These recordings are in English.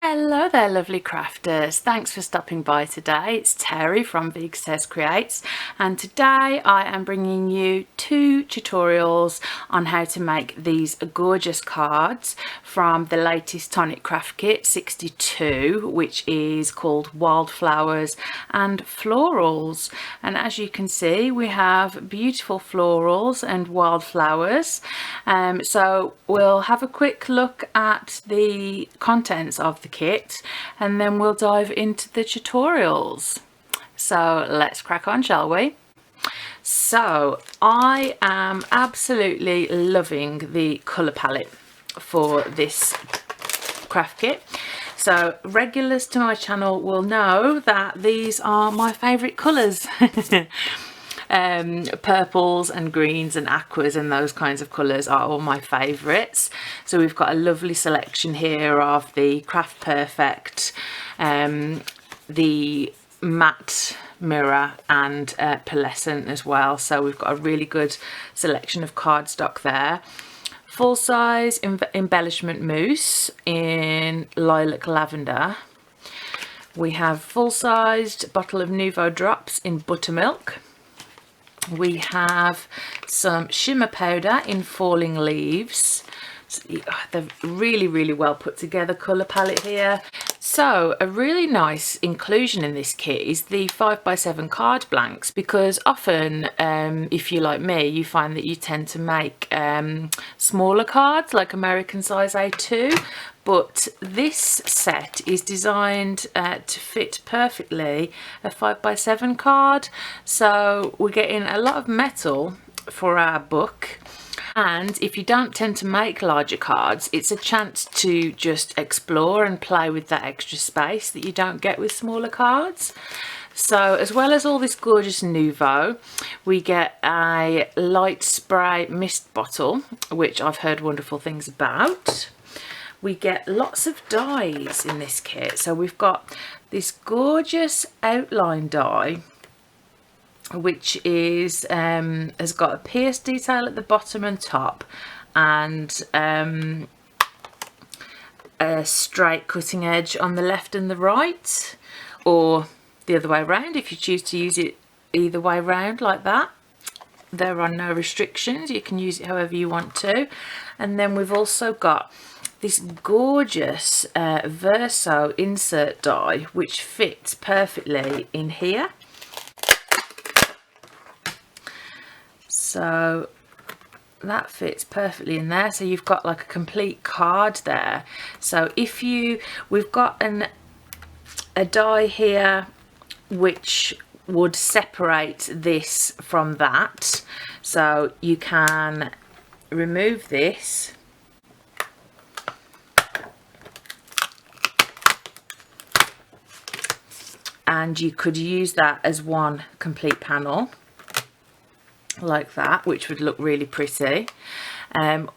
Hello there, lovely crafters. Thanks for stopping by today. It's Terry from Veegstez Creates, and today I am bringing you two tutorials on how to make these gorgeous cards from the latest Tonic Craft Kit 62, which is called Wildflowers and Florals. And as you can see, we have beautiful florals and wildflowers. So we'll have a quick look at the contents of the kit and then we'll dive into the tutorials. So let's crack on, shall we? So I am absolutely loving the colour palette for this craft kit. So regulars to my channel will know that these are my favourite colours. Purples and greens and aquas and those kinds of colours are all my favourites. So we've got a lovely selection here of the Craft Perfect, the matte mirror and pearlescent as well. So we've got a really good selection of cardstock there. Full size embellishment mousse in lilac lavender. We have full sized bottle of Nouveau drops in buttermilk. We have some shimmer powder in falling leaves. So, they're really well put together colour palette here. So a really nice inclusion in this kit is the 5x7 card blanks, because often if you're like me, you find that you tend to make smaller cards like American size A2, but this set is designed to fit perfectly a 5x7 card. So we're getting a lot of metal for our book. And if you don't tend to make larger cards, it's a chance to just explore and play with that extra space that you don't get with smaller cards. So as well as all this gorgeous Nouveau, we get a light spray mist bottle, which I've heard wonderful things about. We get lots of dies in this kit. So we've got this gorgeous outline die, which is has got a pierced detail at the bottom and top, and a straight cutting edge on the left and the right, or the other way around if you choose to use it either way around like that. There are no restrictions, you can use it however you want to. And then we've also got this gorgeous Verso insert die, which fits perfectly in here. So that fits perfectly in there. So you've got like a complete card there. So if we've got a die here which would separate this from that. So you can remove this and you could use that as one complete panel like that, which would look really pretty.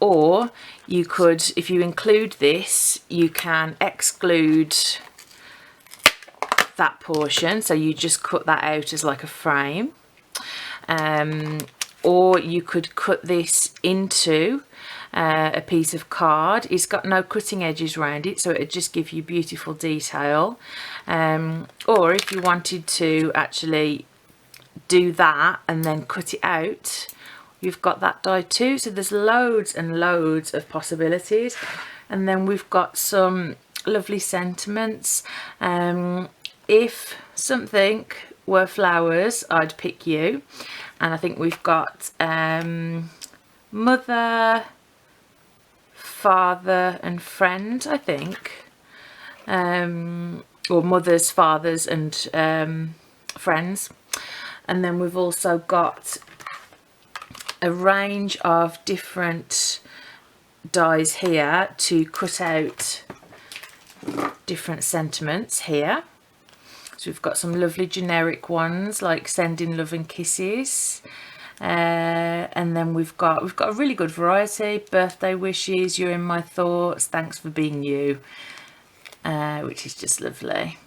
Or you could, if you include this, you can exclude that portion, so you just cut that out as like a frame. Or you could cut this into a piece of card. It's got no cutting edges around it, so it'd just give you beautiful detail. Or if you wanted to actually do that and then cut it out, you've got that die too. So there's loads and loads of possibilities. And then we've got some lovely sentiments. If something were flowers, I'd pick you. And I think we've got mother, father and friend, I think, or mothers, fathers and friends. And then we've also got a range of different dies here to cut out different sentiments here. So we've got some lovely generic ones like sending love and kisses, and then we've got a really good variety: birthday wishes, you're in my thoughts, thanks for being you, which is just lovely.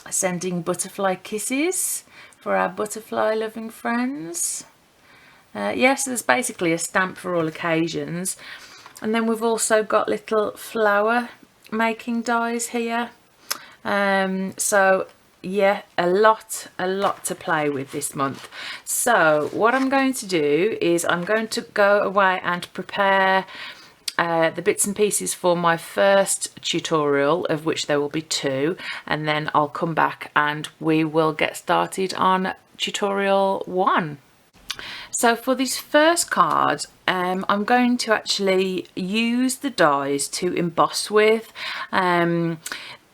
Sending butterfly kisses for our butterfly loving friends. Yes, there's basically a stamp for all occasions. And then we've also got little flower making dies here. So yeah, a lot to play with this month. So what I'm going to do is I'm going to go away and prepare the bits and pieces for my first tutorial, of which there will be 2, and then I'll come back and we will get started on tutorial 1. So for this first card, I'm going to actually use the dies to emboss with.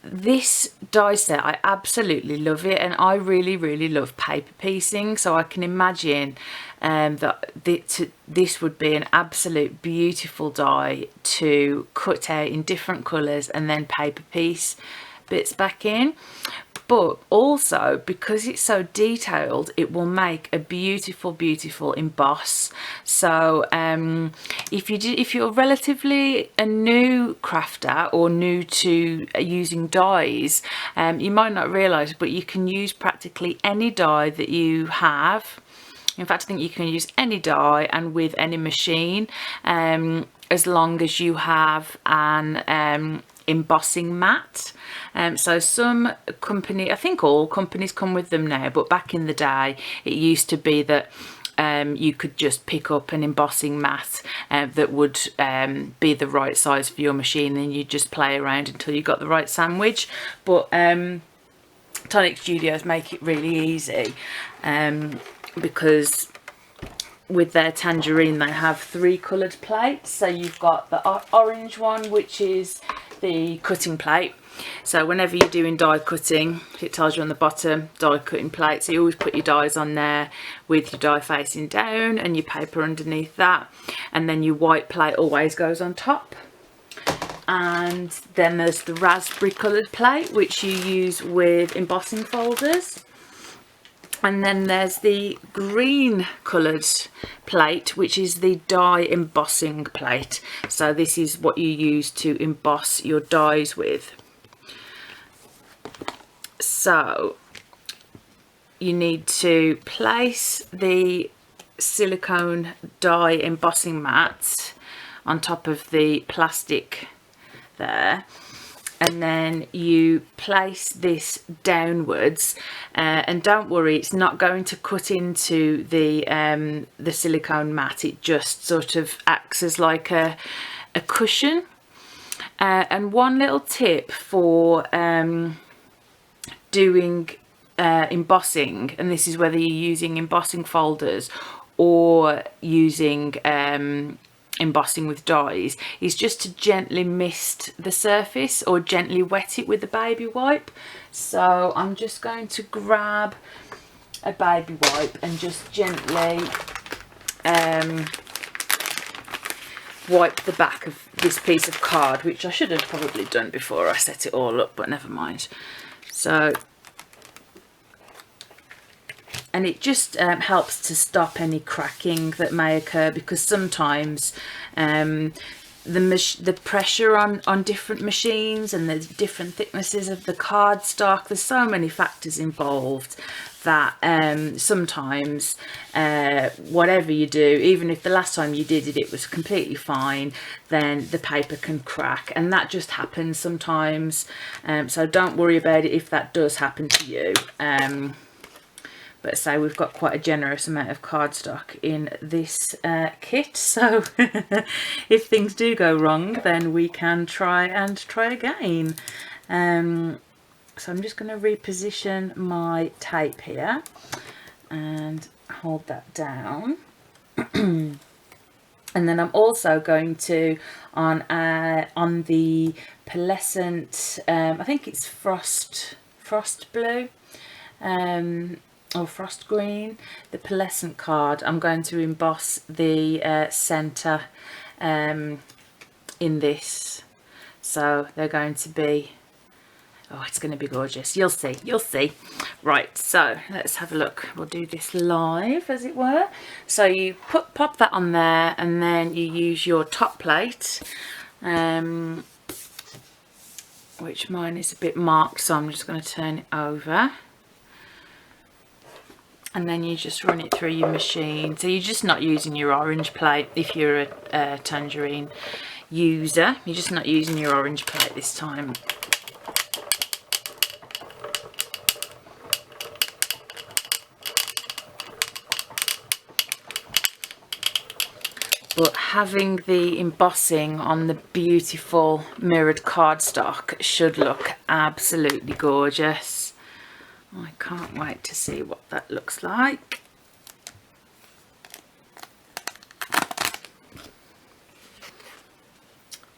This die set, I absolutely love it, and I really love paper piecing, so I can imagine that this would be an absolute beautiful die to cut out in different colours and then paper piece bits back in. But also, because it's so detailed, it will make a beautiful emboss. So if you're relatively a new crafter or new to using dies, you might not realise, but you can use practically any die that you have. In fact, I think you can use any die and with any machine, as long as you have an embossing mat. So some company, I think all companies come with them now, but back in the day it used to be that you could just pick up an embossing mat that would be the right size for your machine, and you just play around until you got the right sandwich. But Tonic Studios make it really easy, because with their tangerine they have 3 coloured plates. So you've got the orange one, which is the cutting plate. So whenever you're doing die cutting, it tells you on the bottom, die cutting plate. So you always put your dies on there with your die facing down and your paper underneath that, and then your white plate always goes on top. And then there's the raspberry coloured plate, which you use with embossing folders. And then there's the green coloured plate, which is the die embossing plate. So this is what you use to emboss your dies with. So you need to place the silicone die embossing mat on top of the plastic there, and then you place this downwards, and don't worry, it's not going to cut into the silicone mat. It just sort of acts as like a cushion. And one little tip for doing embossing, and this is whether you're using embossing folders or using embossing with dies, is just to gently mist the surface or gently wet it with a baby wipe. So I'm just going to grab a baby wipe and just gently wipe the back of this piece of card, which I should have probably done before I set it all up, but never mind. So, and it just helps to stop any cracking that may occur, because sometimes the pressure on different machines and the different thicknesses of the cardstock, there's so many factors involved that sometimes whatever you do, even if the last time you did it, it was completely fine, then the paper can crack, and that just happens sometimes. So don't worry about it if that does happen to you. But say we've got quite a generous amount of cardstock in this kit, so if things do go wrong, then we can try again. So I'm just going to reposition my tape here and hold that down. And then I'm also going to, on the pearlescent, I think it's frost blue, or frost green, the pearlescent card, I'm going to emboss the centre in this. So they're going to be, oh, it's going to be gorgeous. You'll see. Right, so let's have a look. We'll do this live, as it were. So you pop that on there, and then you use your top plate, which mine is a bit marked, so I'm just going to turn it over. And then you just run it through your machine. So you're just not using your orange plate if you're a tangerine user. You're just not using your orange plate this time. but having the embossing on the beautiful mirrored cardstock should look absolutely gorgeous. I can't wait to see what that looks like.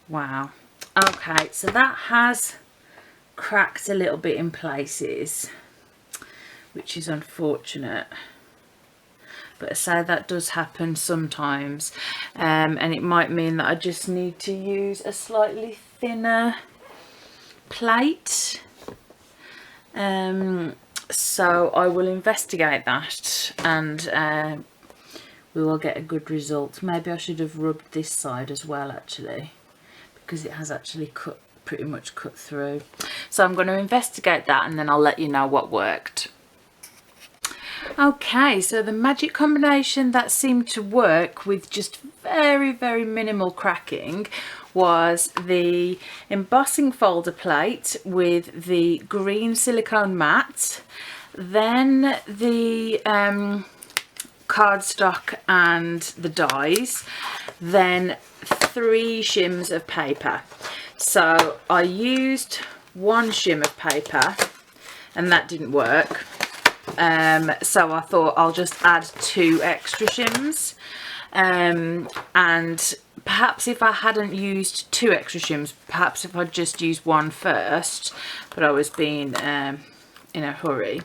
Wow. Okay, so that has cracked a little bit in places, which is unfortunate. But I say that does happen sometimes, and it might mean that I just need to use a slightly thinner plate. So I will investigate that, and we will get a good result. Maybe I should have rubbed this side as well, actually, because it has actually pretty much cut through. So I'm going to investigate that, and then I'll let you know what worked. Okay, so the magic combination that seemed to work with just very, very minimal cracking was the embossing folder plate with the green silicone mat, then the cardstock and the dies, then 3 shims of paper. So I used 1 shim of paper and that didn't work. So I thought I'll just add 2 extra shims, and perhaps if I hadn't used 2 extra shims, perhaps if I'd just used 1 first, but I was being in a hurry.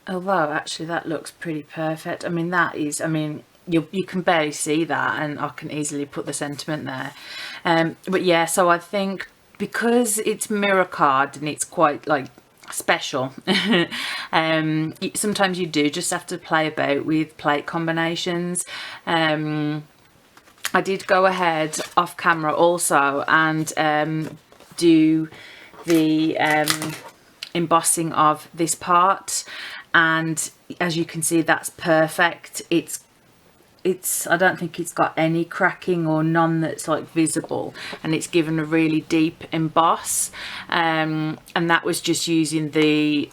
Although actually that looks pretty perfect. I mean, that is, I mean, you can barely see that, and I can easily put the sentiment there. But yeah, so I think because it's mirror card and it's quite like special, sometimes you do just have to play about with plate combinations. I did go ahead off camera also and do the embossing of this part, and as you can see, that's perfect. It's I don't think it's got any cracking or none that's like visible, and it's given a really deep emboss, and that was just using the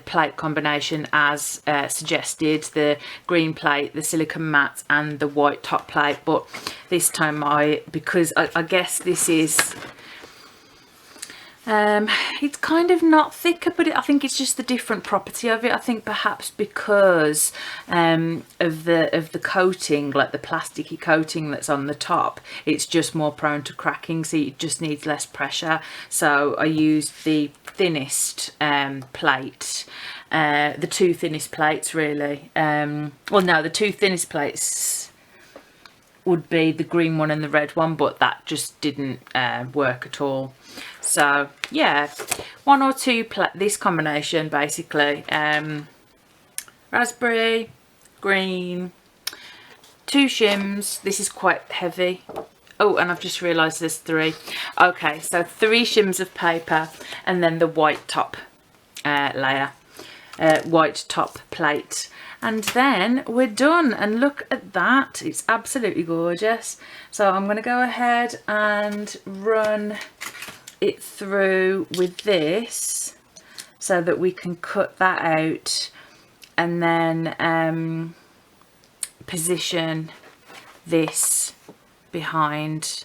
plate combination as suggested, the green plate, the silicone mat and the white top plate. But this time because I guess this is it's kind of not thicker, but I think it's just the different property of it. I think perhaps because of the coating, like the plasticky coating that's on the top, it's just more prone to cracking, so it just needs less pressure. So I used the thinnest plate, the 2 thinnest plates really. Well, no, the 2 thinnest plates would be the green one and the red one, but that just didn't work at all. So yeah, 1 or 2 this combination basically, raspberry, green, 2 shims. This is quite heavy. Oh, and I've just realised there's 3. Okay, so 3 shims of paper, and then the white top layer, white top plate, and then we're done. And look at that, it's absolutely gorgeous. So I'm going to go ahead and run it through with this so that we can cut that out, and then position this behind,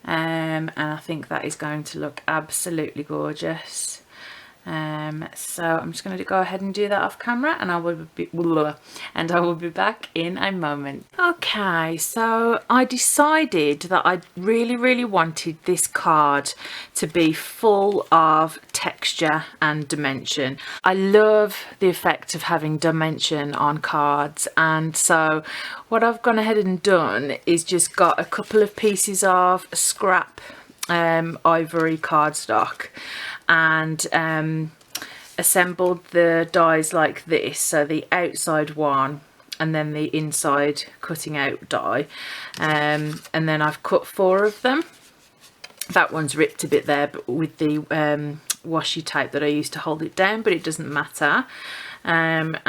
and I think that is going to look absolutely gorgeous. So I'm just going to go ahead and do that off camera, and I will be back in a moment. Okay, so I decided that I really wanted this card to be full of texture and dimension. I love the effect of having dimension on cards, and so what I've gone ahead and done is just got a couple of pieces of scrap ivory cardstock, and assembled the dies like this. So the outside one and then the inside cutting out die, and then I've cut 4 of them. That one's ripped a bit there, but with the washi tape that I used to hold it down, but it doesn't matter. And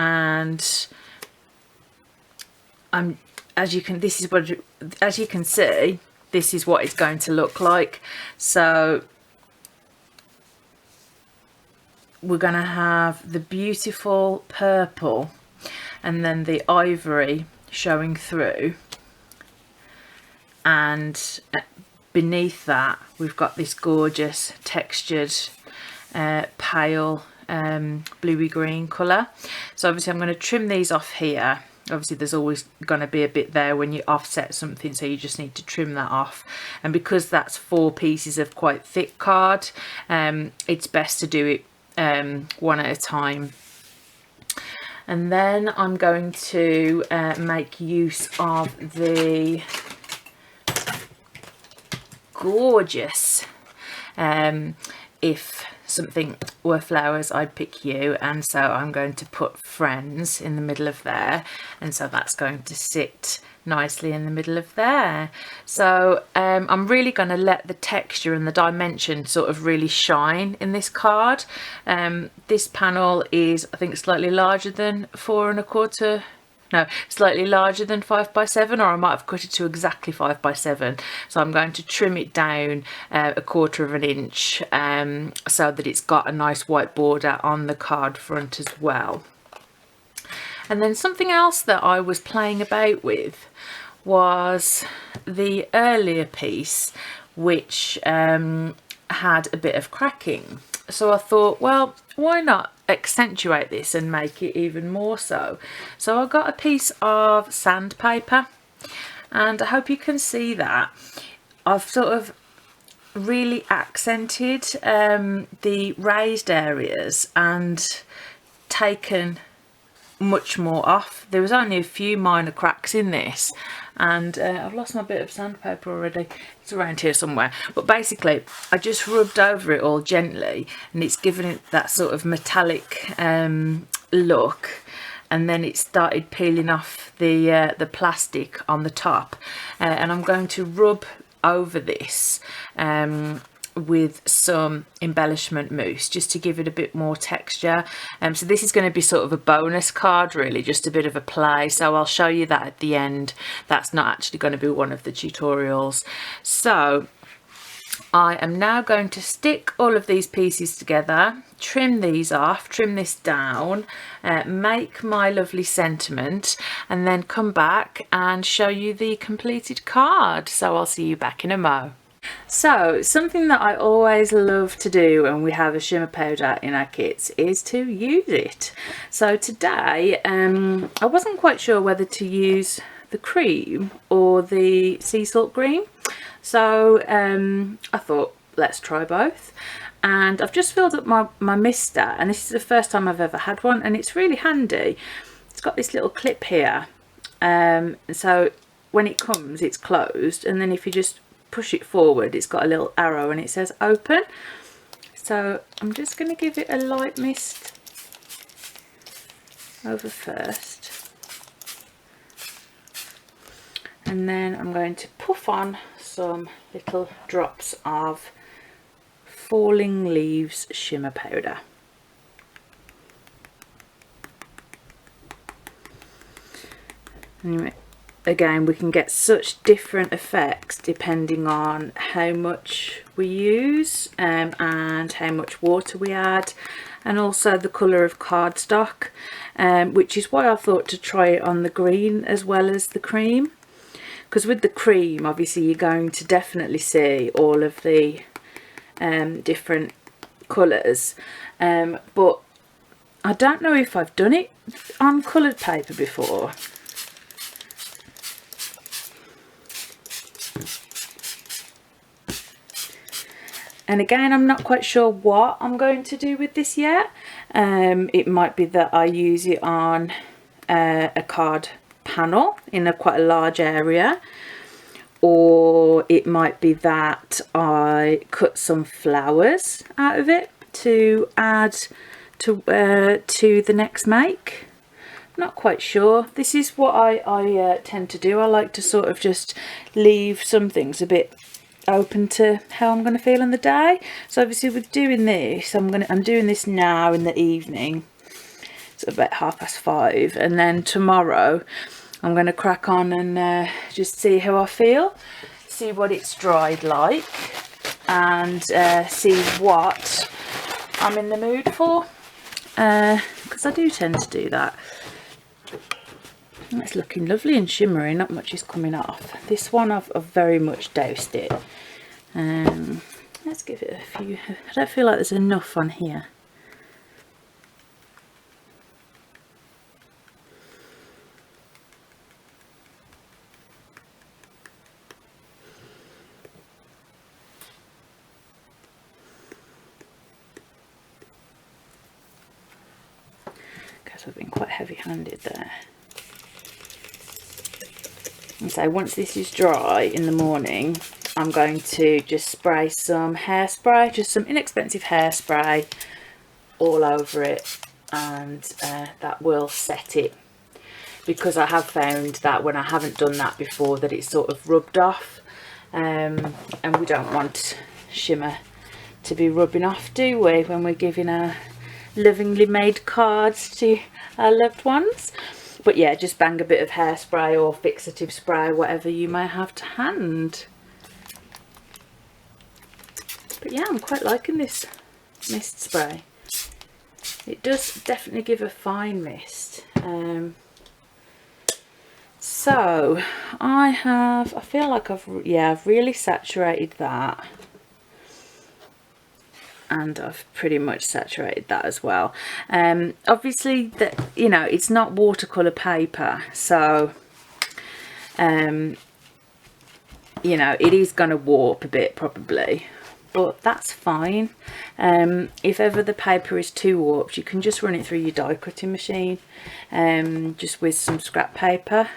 as you can see, this is what it's going to look like. So we're going to have the beautiful purple and then the ivory showing through, and beneath that we've got this gorgeous textured pale bluey green colour. So obviously I'm going to trim these off here. Obviously there's always going to be a bit there when you offset something, so you just need to trim that off. And because that's 4 pieces of quite thick card, it's best to do it one at a time. And then I'm going to make use of the gorgeous If Something Were Flowers I'd Pick You, and so I'm going to put Friends in the middle of there, and so that's going to sit nicely in the middle of there. So I'm really going to let the texture and the dimension sort of really shine in this card. This panel is, I think, slightly larger than 4 1/4. No, slightly larger than 5 by 7, or I might have cut it to exactly 5 by 7. So I'm going to trim it down 1/4 inch so that it's got a nice white border on the card front as well. And then something else that I was playing about with was the earlier piece, which had a bit of cracking. So I thought, well, why not accentuate this and make it even more so? So I got a piece of sandpaper, and I hope you can see that I've sort of really accented the raised areas and taken much more off. There was only a few minor cracks in this, and I've lost my bit of sandpaper already. It's around here somewhere, but basically I just rubbed over it all gently, and it's given it that sort of metallic look. And then it started peeling off the plastic on the top, and I'm going to rub over this with some embellishment mousse just to give it a bit more texture. So this is going to be sort of a bonus card, really, just a bit of a play, so I'll show you that at the end. That's not actually going to be one of the tutorials. So I am now going to stick all of these pieces together, trim these off, trim this down, make my lovely sentiment, and then come back and show you the completed card. So I'll see you back in a mo. So something that I always love to do when we have a shimmer powder in our kits is to use it. So today I wasn't quite sure whether to use the cream or the sea salt green, so I thought let's try both. And I've just filled up my mister, and this is the first time I've ever had one, and it's really handy. It's got this little clip here, so when it comes it's closed, and then if you just push it forward it's got a little arrow and it says open. So I'm just going to give it a light mist over first, and then I'm going to puff on some little drops of Falling Leaves shimmer powder. Anyway, again, we can get such different effects depending on how much we use and how much water we add, and also the colour of cardstock, which is why I thought to try it on the green as well as the cream, because with the cream obviously you're going to definitely see all of the different colours, but I don't know if I've done it on coloured paper before. And again, I'm not quite sure what I'm going to do with this yet. It might be that I use it on a card panel in quite a large area, or it might be that I cut some flowers out of it to add to the next make. Not quite sure. This is what I tend to do. I like to sort of just leave some things a bit open to how I'm going to feel in the day. So obviously with doing this, I'm doing this now in the evening. It's about 5:30, and then tomorrow I'm going to crack on and just see how I feel, see what it's dried like, and see what I'm in the mood for, because I do tend to do that. That's looking lovely and shimmery, not much is coming off. This one I've very much doused it. Let's give it a few. I don't feel like there's enough on here. Because I've been quite heavy-handed there. And so once this is dry in the morning, I'm going to just spray some hairspray, just some inexpensive hairspray all over it, and that will set it. Because I have found that when I haven't done that before, that it's sort of rubbed off, and we don't want shimmer to be rubbing off, do we, when we're giving our lovingly made cards to our loved ones. But yeah, just bang a bit of hairspray or fixative spray, whatever you may have to hand. But yeah, I'm quite liking this mist spray. It does definitely give a fine mist. So I feel like I've really saturated that. And I've pretty much saturated that as well. Obviously, that, you know, it's not watercolour paper, so you know, it is going to warp a bit probably, but that's fine. If ever the paper is too warped, you can just run it through your die cutting machine, just with some scrap paper.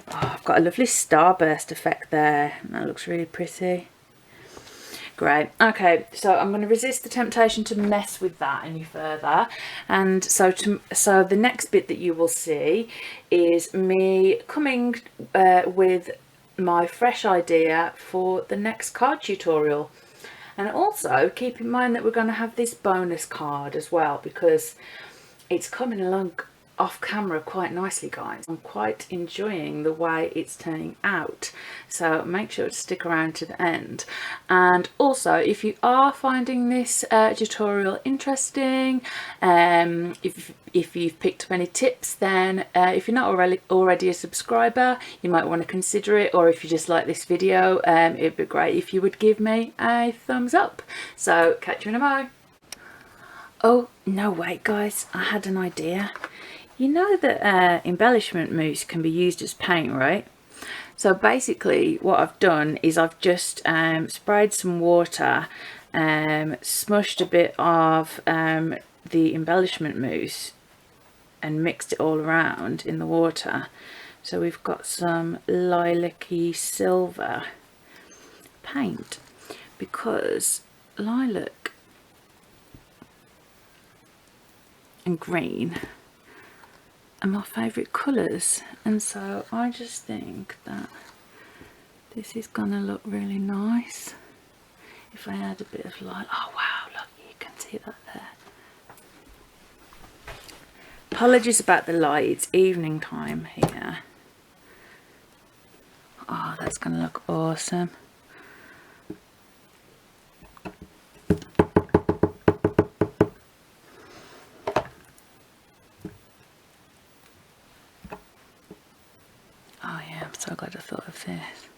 Oh, I've got a lovely starburst effect there. That looks really pretty. Great. Okay, so I'm going to resist the temptation to mess with that any further, and so the next bit that you will see is me coming with my fresh idea for the next card tutorial. And also keep in mind that we're going to have this bonus card as well, because it's coming along off camera quite nicely, guys. I'm quite enjoying the way it's turning out, so make sure to stick around to the end. And also, if you are finding this tutorial interesting, if you've picked up any tips, then if you're not already a subscriber, you might want to consider it, or if you just like this video, it'd be great if you would give me a thumbs up. So catch you in a mo. Oh no, wait guys, I had an idea. You know that embellishment mousse can be used as paint, right? So basically what I've done is I've just sprayed some water, smushed a bit of the embellishment mousse and mixed it all around in the water. So we've got some lilac-y silver paint, because lilac and green are my favourite colours, and so I just think that this is gonna look really nice if I add a bit of light. Oh wow, look, you can see that there. Apologies about the light, it's evening time here. Oh, that's gonna look awesome. So glad I thought of this.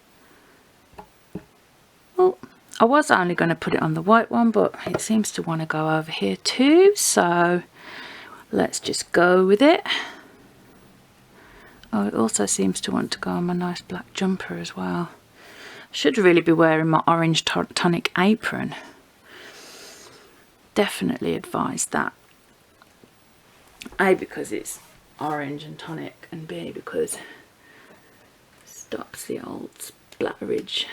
Well, I was only going to put it on the white one, but it seems to want to go over here too, so let's just go with it. Oh, it also seems to want to go on my nice black jumper as well. I should really be wearing my orange tonic apron. Definitely advise that. A, because it's orange and tonic, and B, because stops the old splatterage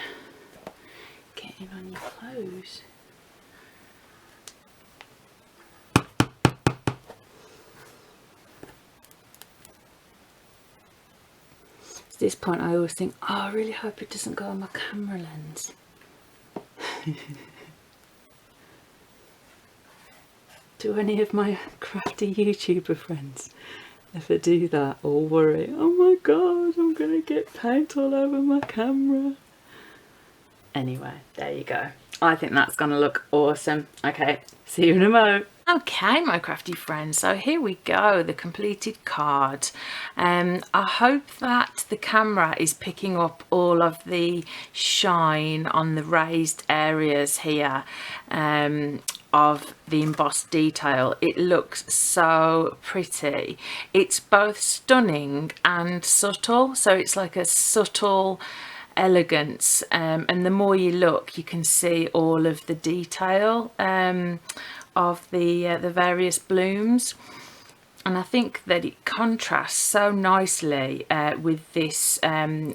getting on your clothes. At this point I always think, oh, I really hope it doesn't go on my camera lens. Do any of my crafty YouTuber friends ever do that or worry, oh my god, I'm gonna get paint all over my camera? Anyway, there you go. I think that's gonna look awesome. Okay, see you in a mo. Okay, my crafty friends, so here we go, the completed card. I hope that the camera is picking up all of the shine on the raised areas here of the embossed detail. It looks so pretty. It's both stunning and subtle, so it's like a subtle elegance, and the more you look, you can see all of the detail of the various blooms, and I think that it contrasts so nicely with this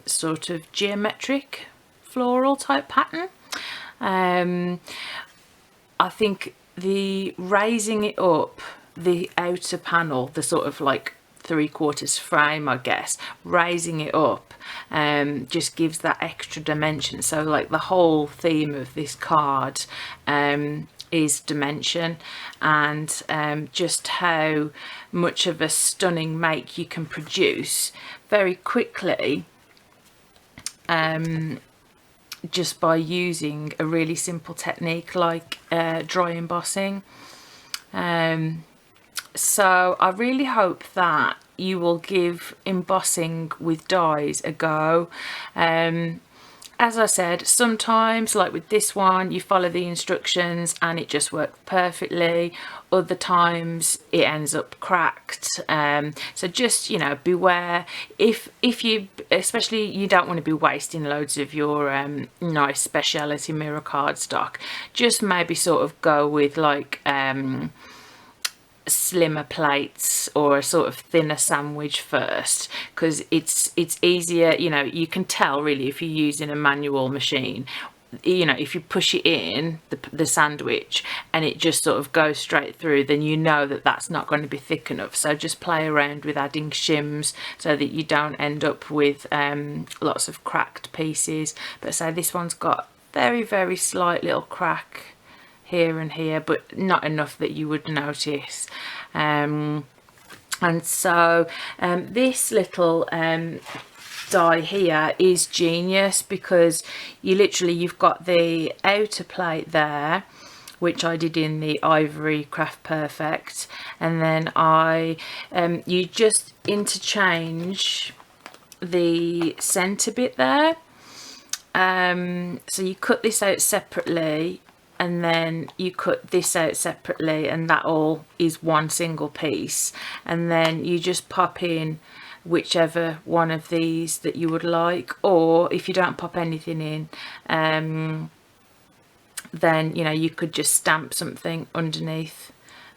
sort of geometric floral type pattern. I think the raising it up, the outer panel, the sort of like 3/4 frame, I guess, raising it up just gives that extra dimension. So like the whole theme of this card is dimension, and just how much of a stunning make you can produce very quickly just by using a really simple technique like dry embossing. So I really hope that you will give embossing with dies a go. As I said, sometimes, like with this one, you follow the instructions and it just works perfectly. Other times it ends up cracked. So just, you know, beware. If you, especially, you don't want to be wasting loads of your nice speciality mirror cardstock. Just maybe sort of go with like slimmer plates or a sort of thinner sandwich first, because it's easier, you know, you can tell really if you're using a manual machine, you know, if you push it in the sandwich and it just sort of goes straight through, then you know that that's not going to be thick enough. So just play around with adding shims so that you don't end up with lots of cracked pieces. But so this one's got very slight little crack here and here, but not enough that you would notice. And so this little die here is genius, because you've got the outer plate there, which I did in the Ivory Craft Perfect, and then you just interchange the centre bit there. So you cut this out separately, and then you cut this out separately, and that all is one single piece, and then you just pop in whichever one of these that you would like, or if you don't pop anything in, then you know, you could just stamp something underneath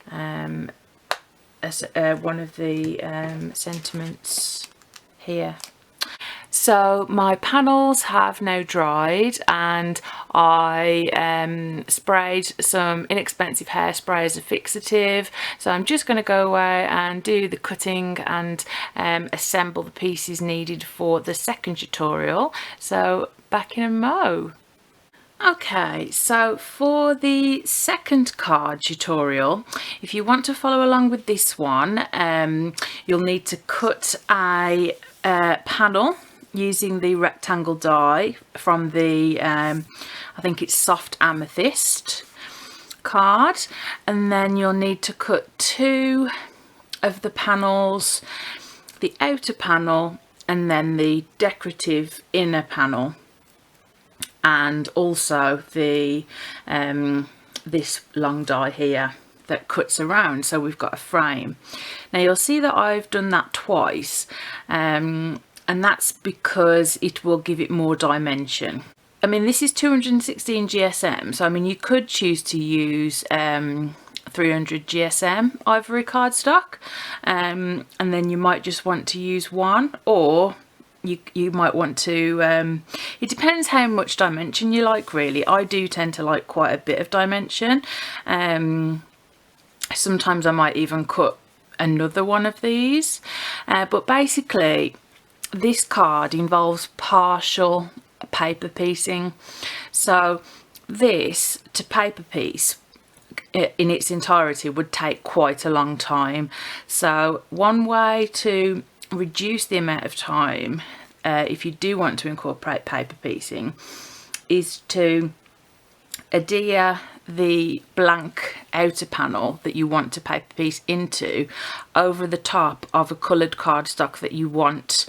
as one of the sentiments here. So my panels have now dried, and I sprayed some inexpensive hairspray as a fixative. So I'm just going to go away and do the cutting and assemble the pieces needed for the second tutorial. So back in a mo. Okay, so for the second card tutorial, if you want to follow along with this one, you'll need to cut a panel using the rectangle die from the I think it's Soft Amethyst card, and then you'll need to cut 2 of the panels, the outer panel and then the decorative inner panel, and also the this long die here that cuts around, so we've got a frame. Now you'll see that I've done that twice, and that's because it will give it more dimension. I mean, this is 216 GSM, so I mean, you could choose to use 300 GSM ivory cardstock, and then you might just want to use one, or you might want to, it depends how much dimension you like really. I do tend to like quite a bit of dimension. Sometimes I might even cut another one of these, but basically this card involves partial paper piecing. So this to paper piece in its entirety would take quite a long time. So one way to reduce the amount of time, if you do want to incorporate paper piecing, is to adhere the blank outer panel that you want to paper piece into over the top of a coloured cardstock that you want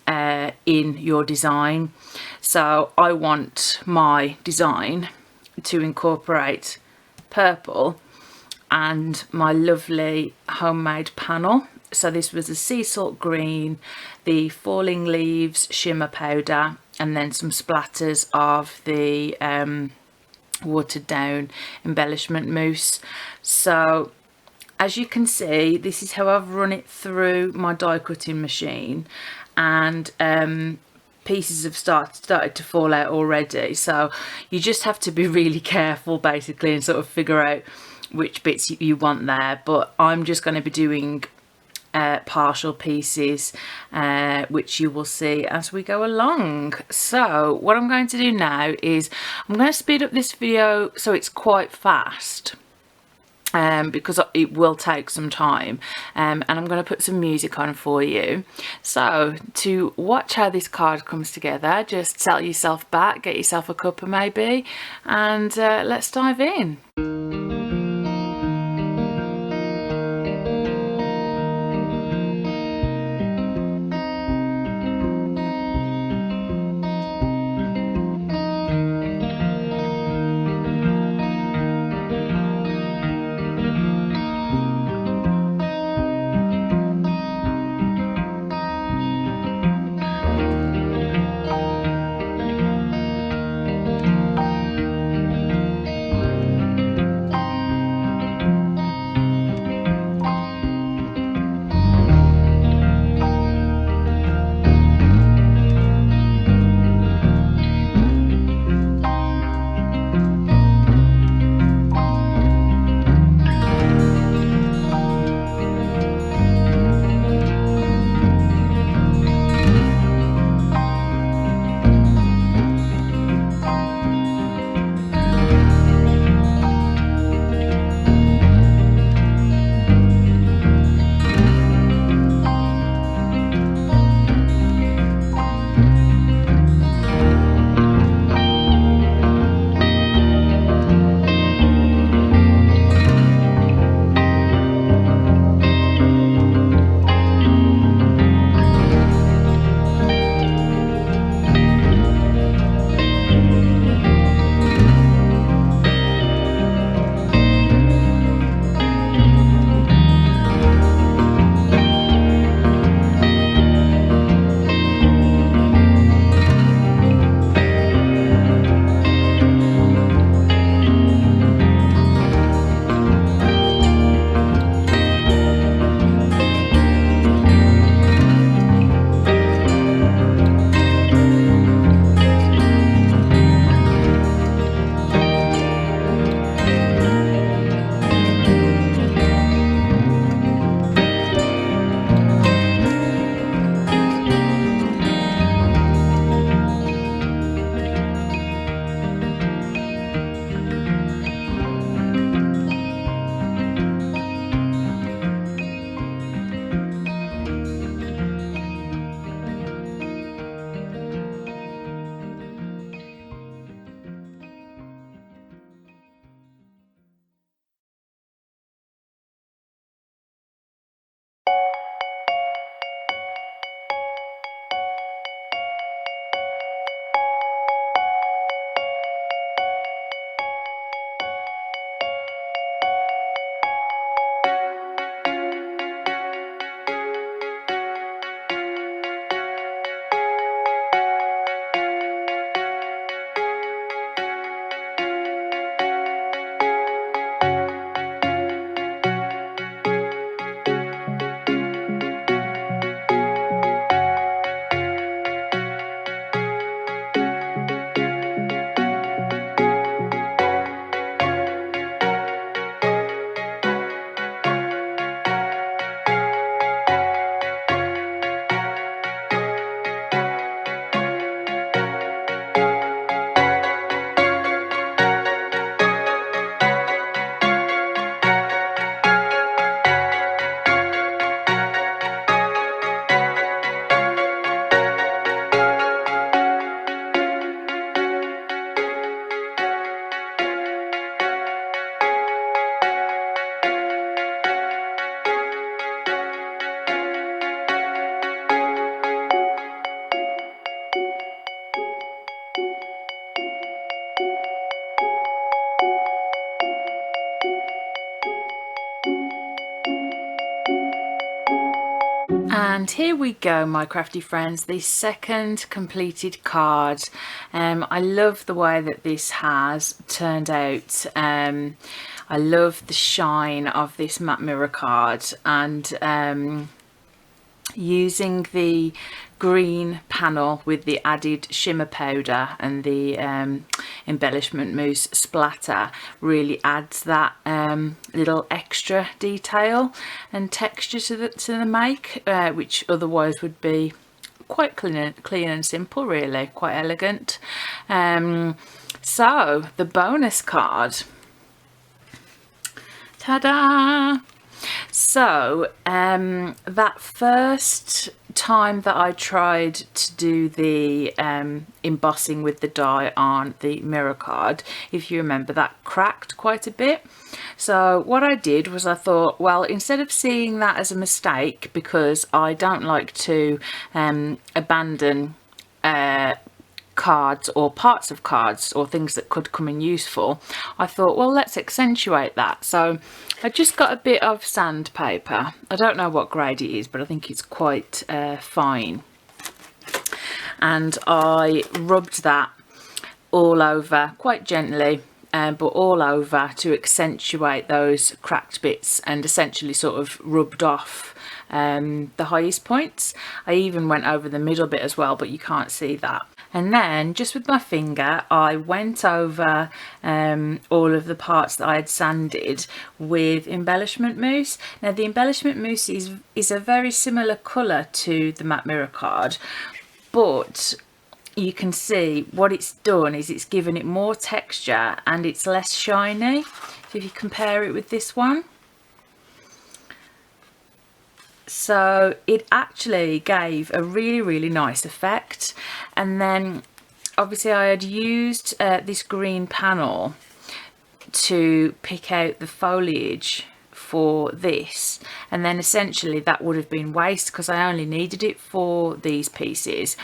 in your design. So I want my design to incorporate purple and my lovely homemade panel. So this was a sea salt green, the falling leaves shimmer powder, and then some splatters of the watered down embellishment mousse. So as you can see, this is how I've run it through my die cutting machine, and pieces have started to fall out already. So you just have to be really careful basically and sort of figure out which bits you want there. But I'm just going to be doing partial pieces, which you will see as we go along. So what I'm going to do now is I'm going to speed up this video so it's quite fast, because it will take some time, and I'm going to put some music on for you. So to watch how this card comes together, just settle yourself back, get yourself a cuppa maybe, and let's dive in. And here we go, my crafty friends, the second completed card. I love the way that this has turned out. I love the shine of this matte mirror card, and using the green panel with the added shimmer powder and the embellishment mousse splatter really adds that little extra detail and texture to the make, which otherwise would be quite clean and simple, really quite elegant. So the bonus card, ta-da! So that first time that I tried to do the embossing with the die on the mirror card, if you remember, that cracked quite a bit. So what I did was I thought, well, instead of seeing that as a mistake, because I don't like to abandon cards or parts of cards or things that could come in useful, I thought, well, let's accentuate that. So I just got a bit of sandpaper. I don't know what grade it is, but I think it's quite fine, and I rubbed that all over quite gently, but all over to accentuate those cracked bits, and essentially sort of rubbed off the highest points. I even went over the middle bit as well, but you can't see that. And then just with my finger, I went over all of the parts that I had sanded with embellishment mousse. Now the embellishment mousse is a very similar colour to the matte mirror card, but you can see what it's done is it's given it more texture and it's less shiny. So if you compare it with this one, so it actually gave a really nice effect. And then obviously I had used this green panel to pick out the foliage for this, and then essentially that would have been waste because I only needed it for these pieces.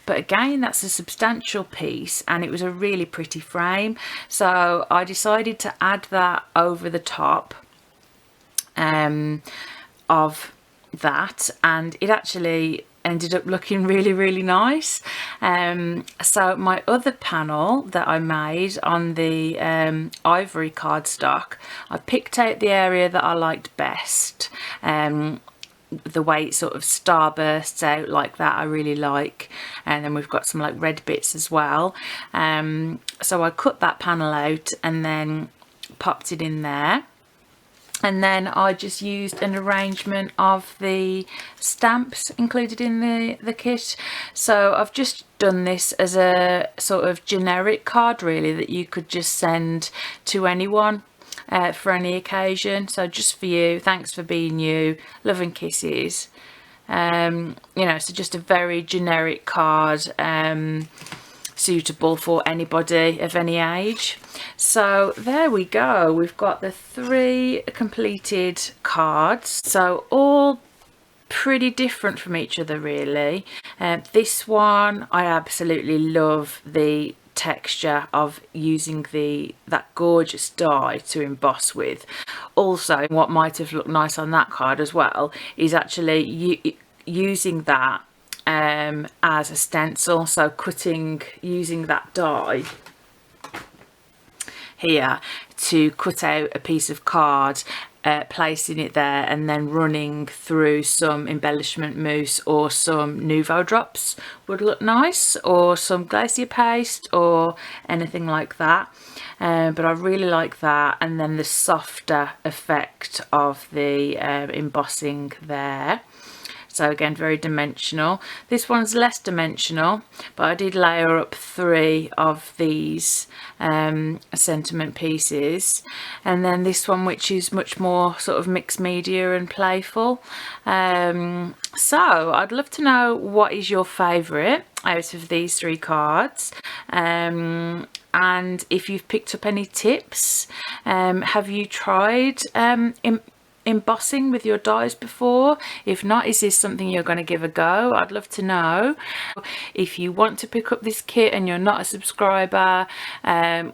But again, that's a substantial piece and it was a really pretty frame, so I decided to add that over the top of that, and it actually ended up looking really nice. So my other panel that I made on the ivory cardstock, I picked out the area that I liked best. The way it sort of starbursts out like that I really like, and then we've got some like red bits as well. So I cut that panel out and then popped it in there. And then I just used an arrangement of the stamps included in the kit. So I've just done this as a sort of generic card really that you could just send to anyone for any occasion. So just for you, thanks for being you, love and kisses. You know, so just a very generic card, suitable for anybody of any age. So there we go, we've got the 3 completed cards, so all pretty different from each other really. This one I absolutely love the texture of using that gorgeous die to emboss with. Also, what might have looked nice on that card as well is actually using that as a stencil, so using that die here to cut out a piece of card, placing it there and then running through some embellishment mousse or some Nouveau drops would look nice, or some glacier paste or anything like that. But I really like that, and then the softer effect of the embossing there. So again, very dimensional. This one's less dimensional, but I did layer up 3 of these sentiment pieces. And then this one, which is much more sort of mixed media and playful. So I'd love to know what is your favourite out of these 3 cards. And if you've picked up any tips. Have you tried embossing with your dies before? If not, is this something you're going to give a go? I'd love to know. If you want to pick up this kit and you're not a subscriber,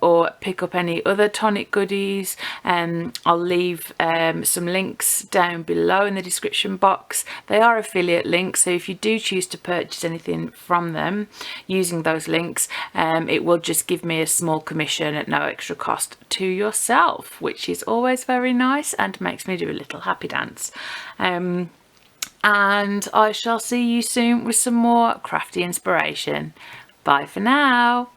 or pick up any other Tonic goodies, I'll leave some links down below in the description box. They are affiliate links, so if you do choose to purchase anything from them using those links, it will just give me a small commission at no extra cost to yourself, which is always very nice and makes me do a little happy dance. And I shall see you soon with some more crafty inspiration. Bye for now.